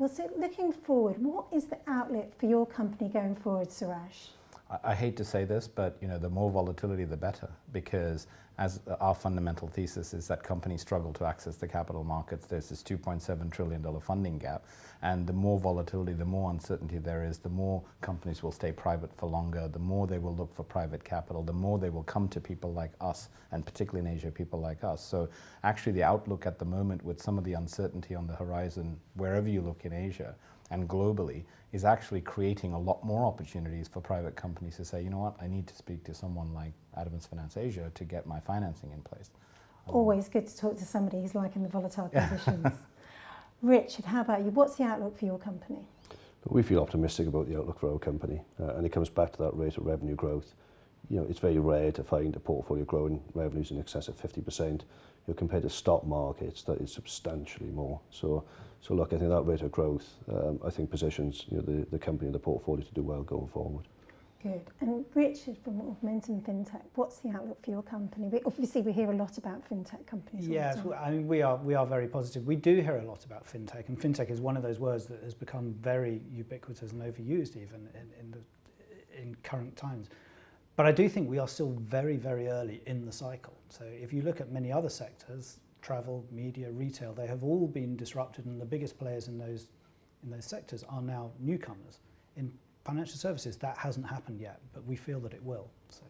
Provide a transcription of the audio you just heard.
example. So looking forward, what is the outlook for your company going forward, Suresh? I hate to say this, but the more volatility, the better, because as our fundamental thesis is that companies struggle to access the capital markets. There's this $2.7 trillion funding gap, and the more volatility, the more uncertainty there is, the more companies will stay private for longer, the more they will look for private capital, the more they will come to people like us, and particularly in Asia, people like us. So actually the outlook at the moment, with some of the uncertainty on the horizon, wherever you look in Asia and globally, is actually creating a lot more opportunities for private companies to say, you know what, I need to speak to someone like Adamas Finance Asia to get my financing in place. Always good to talk to somebody who's liking the volatile conditions. Richard, how about you? What's the outlook for your company? We feel optimistic about the outlook for our company, and it comes back to that rate of revenue growth. It's very rare to find a portfolio growing revenues in excess of 50%. Compared to stock markets, that is substantially more. So look, I think that rate of growth, I think positions the company and the portfolio to do well going forward. Good. And Richard from Augmentum Fintech, what's the outlook for your company? We hear a lot about fintech companies. Yes, I mean, we are very positive. We do hear a lot about fintech, and fintech is one of those words that has become very ubiquitous and overused even in current times. But I do think we are still very, very early in the cycle. So if you look at many other sectors, travel, media, retail, they have all been disrupted, and the biggest players in those sectors are now newcomers. In financial services, that hasn't happened yet, but we feel that it will. So